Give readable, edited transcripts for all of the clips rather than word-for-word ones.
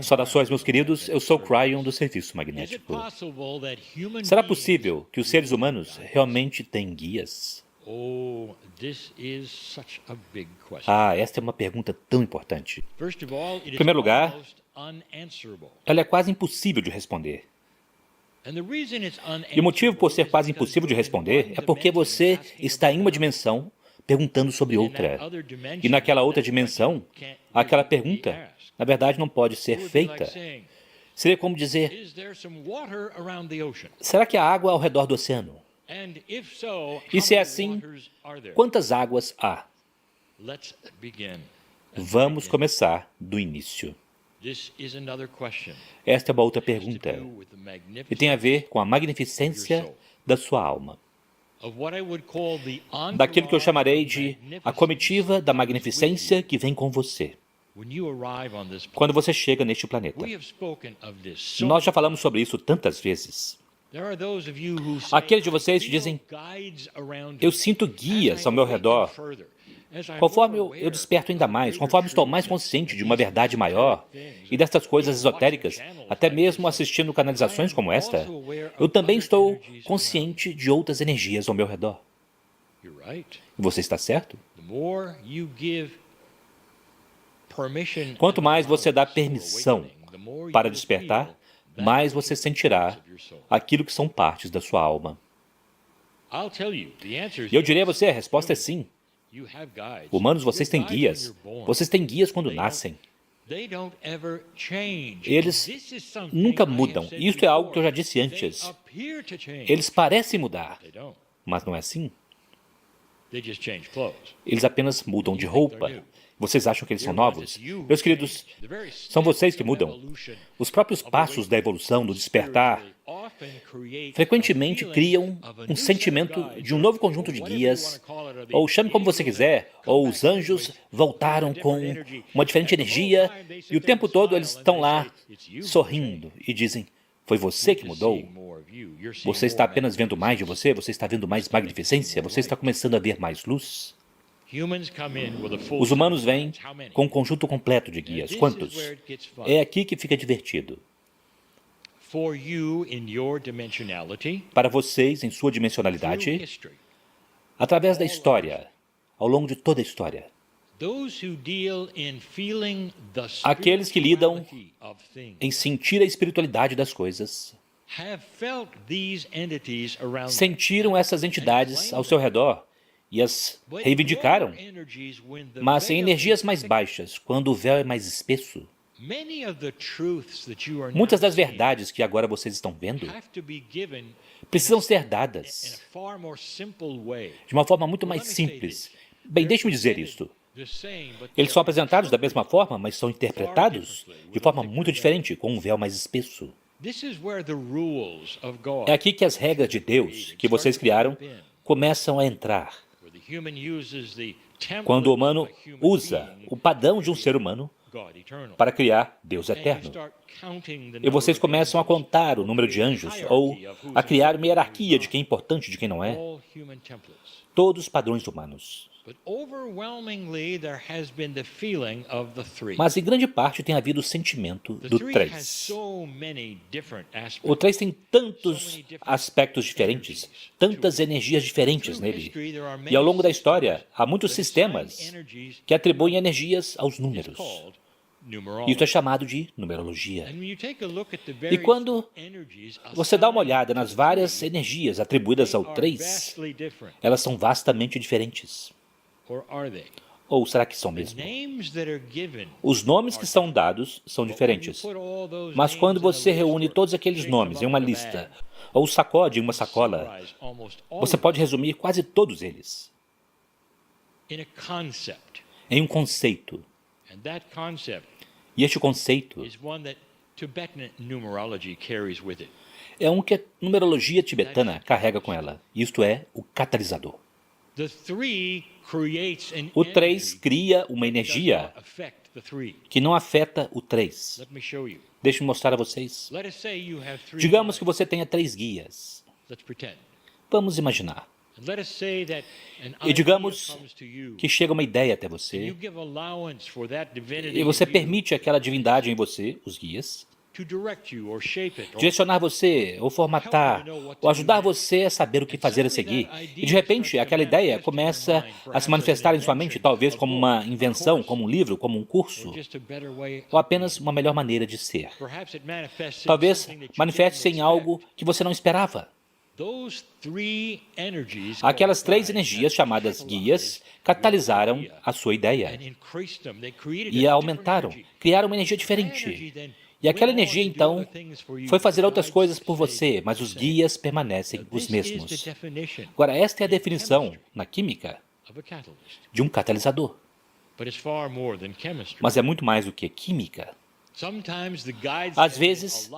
Saudações, meus queridos. Eu sou Cryon do Serviço Magnético. Será possível que os seres humanos realmente tenham guias? Esta é uma pergunta tão importante. Em primeiro lugar, ela é quase impossível de responder. E o motivo por ser quase impossível de responder é porque você está em uma dimensão perguntando sobre outra. E naquela outra dimensão, aquela pergunta, na verdade, não pode ser feita. Seria como dizer, será que há água ao redor do oceano? E se é assim, quantas águas há? Vamos começar do início. Esta é uma outra pergunta, e tem a ver com a magnificência da sua alma. Daquilo que eu chamarei de a comitiva da magnificência que vem com você. Quando você chega neste planeta. Nós já falamos sobre isso tantas vezes. Aqueles de vocês que dizem, eu sinto guias ao meu redor. Conforme eu desperto ainda mais, conforme estou mais consciente de uma verdade maior e dessas coisas esotéricas, até mesmo assistindo canalizações como esta, eu também estou consciente de outras energias ao meu redor. E você está certo? Quanto mais você dá permissão para despertar, mais você sentirá aquilo que são partes da sua alma. E eu direi a você, a resposta é sim. Humanos, vocês têm guias. Vocês têm guias quando nascem. Eles nunca mudam. Isto é algo que eu já disse antes. Eles parecem mudar, mas não é assim. Eles apenas mudam de roupa. Vocês acham que eles são novos? Meus queridos, são vocês que mudam. Os próprios passos da evolução, do despertar, frequentemente criam um sentimento de um novo conjunto de guias, ou chame como você quiser, ou os anjos voltaram com uma diferente energia, e o tempo todo eles estão lá sorrindo e dizem, foi você que mudou? Você está apenas vendo mais de você? Você está vendo mais magnificência? Você está começando a ver mais luz? Os humanos vêm com um conjunto completo de guias. Quantos? É aqui que fica divertido. Para vocês, em sua dimensionalidade, através da história, ao longo de toda a história, aqueles que lidam em sentir a espiritualidade das coisas, sentiram essas entidades ao seu redor e as reivindicaram, mas em energias mais baixas, quando o véu é mais espesso. Muitas das verdades que agora vocês estão vendo precisam ser dadas de uma forma muito mais simples. Bem, deixe-me dizer isto. Eles são apresentados da mesma forma, mas são interpretados de forma muito diferente, com um véu mais espesso. É aqui que as regras de Deus, que vocês criaram, começam a entrar. Quando o humano usa o padrão de um ser humano para criar Deus eterno. E vocês começam a contar o número de anjos, ou a criar uma hierarquia de quem é importante e de quem não é. Todos padrões humanos. Mas em grande parte tem havido o sentimento do 3. O 3 tem tantos aspectos diferentes, tantas energias diferentes nele. E ao longo da história, há muitos sistemas que atribuem energias aos números. Isso é chamado de numerologia. E quando você dá uma olhada nas várias energias atribuídas ao 3, elas são vastamente diferentes. Ou será que são mesmo? Os nomes que são dados são diferentes. Mas quando você reúne todos aqueles nomes em uma lista, ou sacode em uma sacola, você pode resumir quase todos eles em um conceito. E este conceito é um que a numerologia tibetana carrega com ela. Isto é o catalisador. O 3 cria uma energia que não afeta o 3. Deixe-me mostrar a vocês. Digamos que você tenha 3 guias. Vamos imaginar. E digamos que chega uma ideia até você, e você permite aquela divindade em você, os guias, direcionar você, ou formatar, ou ajudar você a saber o que fazer a seguir. E de repente, aquela ideia começa a se manifestar em sua mente, talvez como uma invenção, como um livro, como um curso, ou apenas uma melhor maneira de ser. Talvez manifeste-se em algo que você não esperava. Aquelas 3 energias chamadas guias catalisaram a sua ideia e a aumentaram, criaram uma energia diferente. E aquela energia, então, foi fazer outras coisas por você, mas os guias permanecem os mesmos. Agora, esta é a definição, na química, de um catalisador. Mas é muito mais do que química. Às vezes,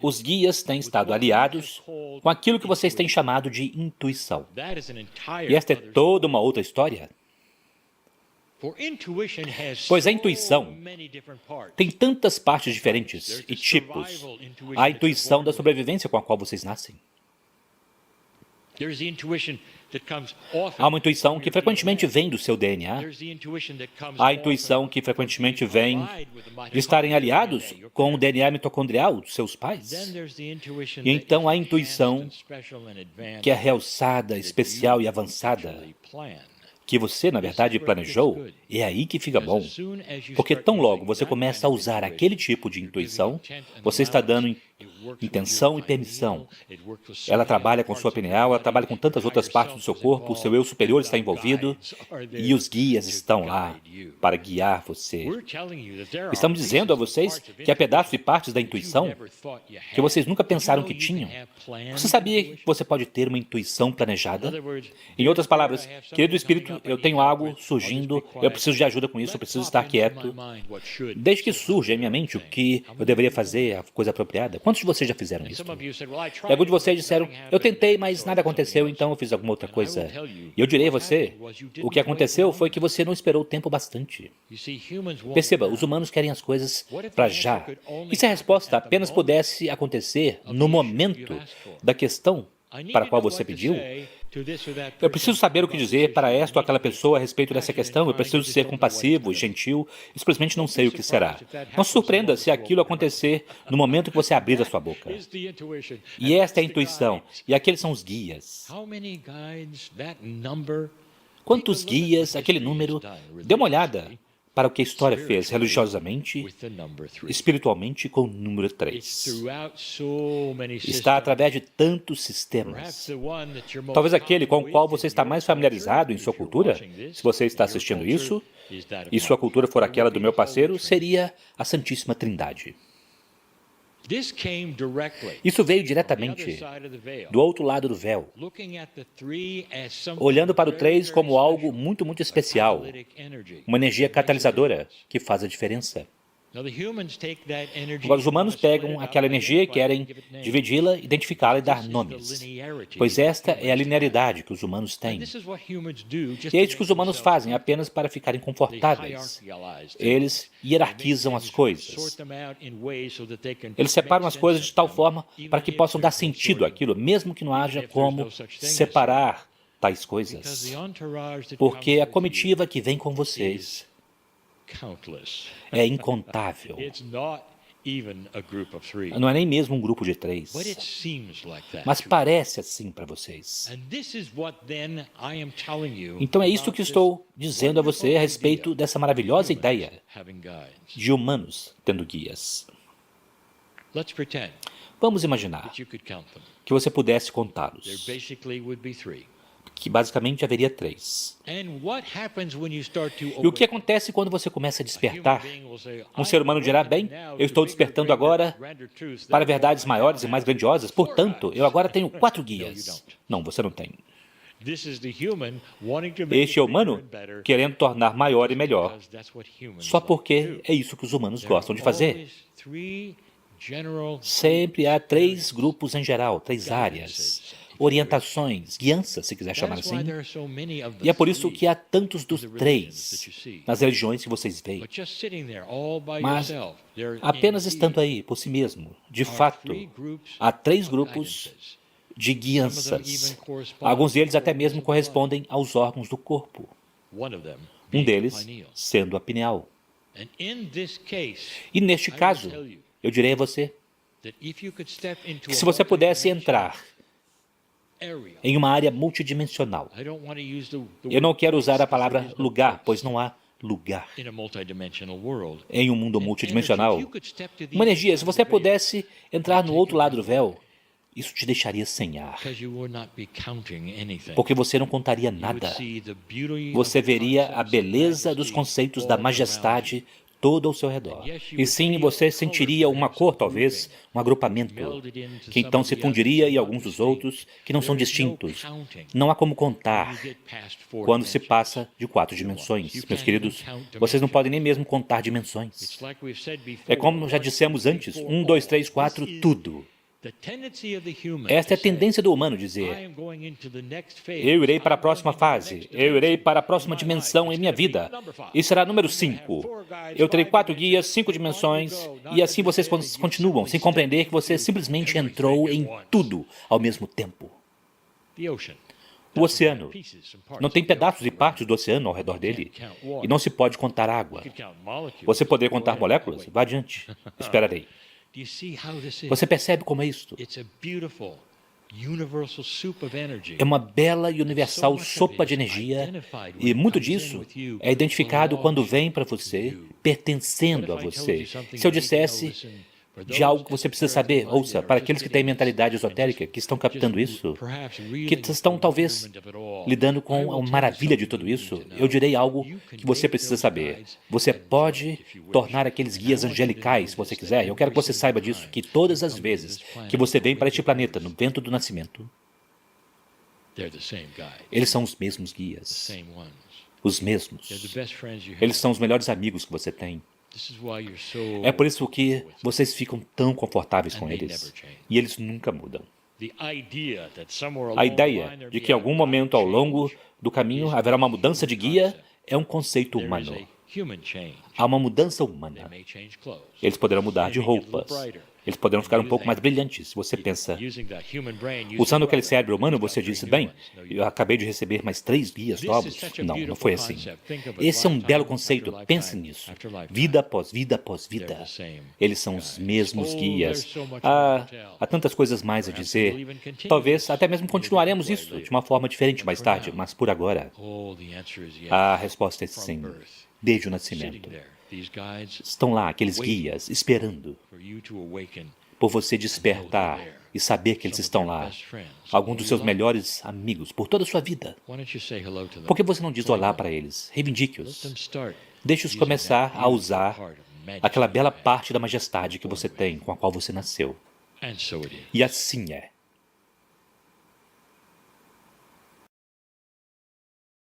os guias têm estado aliados com aquilo que vocês têm chamado de intuição. E esta é toda uma outra história. Pois a intuição tem tantas partes diferentes e tipos. Há a intuição da sobrevivência com a qual vocês nascem. Há uma intuição que frequentemente vem do seu DNA. Há a intuição que frequentemente vem de estarem aliados com o DNA mitocondrial dos seus pais. E então há a intuição que é realçada, especial e avançada, que você, na verdade, planejou, e é aí que fica bom. Porque tão logo você começa a usar aquele tipo de intuição, você está dando intenção e permissão. Ela trabalha com sua pineal, ela trabalha com tantas outras partes do seu corpo, o seu eu superior está envolvido, e os guias estão lá para guiar você. Estamos dizendo a vocês que há pedaços e partes da intuição que vocês nunca pensaram que tinham. Você sabia que você pode ter uma intuição planejada? Em outras palavras, querido espírito, eu tenho algo surgindo, eu preciso de ajuda com isso, eu preciso estar quieto. Desde que surja em minha mente o que eu deveria fazer, a coisa apropriada. Quantos de vocês já fizeram isso? E alguns de vocês disseram, eu tentei, mas nada aconteceu, então eu fiz alguma outra coisa. E eu direi a você, o que aconteceu foi que você não esperou o tempo bastante. Perceba, os humanos querem as coisas para já. E se a resposta apenas pudesse acontecer no momento da questão para a qual você pediu, eu preciso saber o que dizer para esta ou aquela pessoa a respeito dessa questão, eu preciso ser compassivo, gentil, eu simplesmente não sei o que será. Não se surpreenda se aquilo acontecer no momento que você abrir a sua boca. E esta é a intuição, e aqueles são os guias. Quantos guias, aquele número, dê uma olhada para o que a história fez religiosamente, espiritualmente com o número 3. Está através de tantos sistemas. Talvez aquele com o qual você está mais familiarizado em sua cultura, se você está assistindo isso, e sua cultura for aquela do meu parceiro, seria a Santíssima Trindade. Isso veio diretamente do outro lado do véu, olhando para o 3 como algo muito, muito especial, uma energia catalisadora que faz a diferença. Agora, os humanos pegam aquela energia e querem dividi-la, identificá-la e dar nomes, pois esta é a linearidade que os humanos têm. E é isso que os humanos fazem apenas para ficarem confortáveis. Eles hierarquizam as coisas. Eles separam as coisas de tal forma para que possam dar sentido àquilo, mesmo que não haja como separar tais coisas. Porque a comitiva que vem com vocês é incontável. Não é nem mesmo um grupo de 3. Mas parece assim para vocês. Então é isso que estou dizendo a você a respeito dessa maravilhosa ideia de humanos tendo guias. Vamos imaginar que você pudesse contá-los. Que basicamente haveria 3. E o que acontece quando você começa a despertar? Um ser humano dirá, bem, eu estou despertando agora para verdades maiores e mais grandiosas, portanto, eu agora tenho 4 guias. Não, você não tem. Este é o humano querendo tornar maior e melhor, só porque é isso que os humanos gostam de fazer. Sempre há 3 grupos em geral, 3 áreas. Orientações, guianças, se quiser chamar assim. E é por isso que há tantos dos 3 nas religiões que vocês veem. Mas apenas estando aí por si mesmo, de fato, há 3 grupos de guianças. Alguns deles até mesmo correspondem aos órgãos do corpo. Um deles sendo a pineal. E neste caso, eu direi a você que se você pudesse entrar em uma área multidimensional, eu não quero usar a palavra lugar, pois não há lugar em um mundo multidimensional. Uma energia, se você pudesse entrar no outro lado do véu, isso te deixaria sem ar, porque você não contaria nada. Você veria a beleza dos conceitos da majestade todo ao seu redor. E sim, você sentiria uma cor, talvez, um agrupamento, que então se fundiria em alguns dos outros, que não são distintos. Não há como contar quando se passa de 4 dimensões. Meus queridos, vocês não podem nem mesmo contar dimensões. É como já dissemos antes, 1, 2, 3, 4, tudo. Esta é a tendência do humano dizer: eu irei para a próxima fase, eu irei para a próxima dimensão em minha vida, e será número 5. Eu terei 4 guias, 5 dimensões, e assim vocês continuam, sem compreender que você simplesmente entrou em tudo ao mesmo tempo. O oceano não tem pedaços e partes do oceano ao redor dele, e não se pode contar água. Você poderia contar moléculas? Vá adiante, esperarei. Você percebe como é isto? É uma bela e universal sopa de energia, e muito disso é identificado quando vem para você, pertencendo a você. Se eu dissesse de algo que você precisa saber, ouça, para aqueles que têm mentalidade esotérica, que estão captando isso, que estão talvez lidando com a maravilha de tudo isso, eu direi algo que você precisa saber. Você pode tornar aqueles guias angelicais, se você quiser. Eu quero que você saiba disso, que todas as vezes que você vem para este planeta, no vento do nascimento, eles são os mesmos guias. Os mesmos. Eles são os melhores amigos que você tem. É por isso que vocês ficam tão confortáveis com eles, e eles nunca mudam. A ideia de que em algum momento ao longo do caminho haverá uma mudança de guia é um conceito humano. Há uma mudança humana. Eles poderão mudar de roupas. Eles poderão ficar um pouco mais brilhantes. Se você pensa, usando aquele cérebro humano, você disse, bem, eu acabei de receber mais 3 guias novos. Não, não foi assim. Esse é um belo conceito, pense nisso. Vida após vida após vida. Eles são os mesmos guias. Há tantas coisas mais a dizer. Talvez até mesmo continuaremos isso de uma forma diferente mais tarde, mas por agora, a resposta é sim. Desde o nascimento. Estão lá, aqueles guias, esperando por você despertar e saber que eles estão lá. Alguns dos seus melhores amigos por toda a sua vida. Por que você não diz olá para eles? Reivindique-os. Deixe-os começar a usar aquela bela parte da majestade que você tem, com a qual você nasceu. E assim é.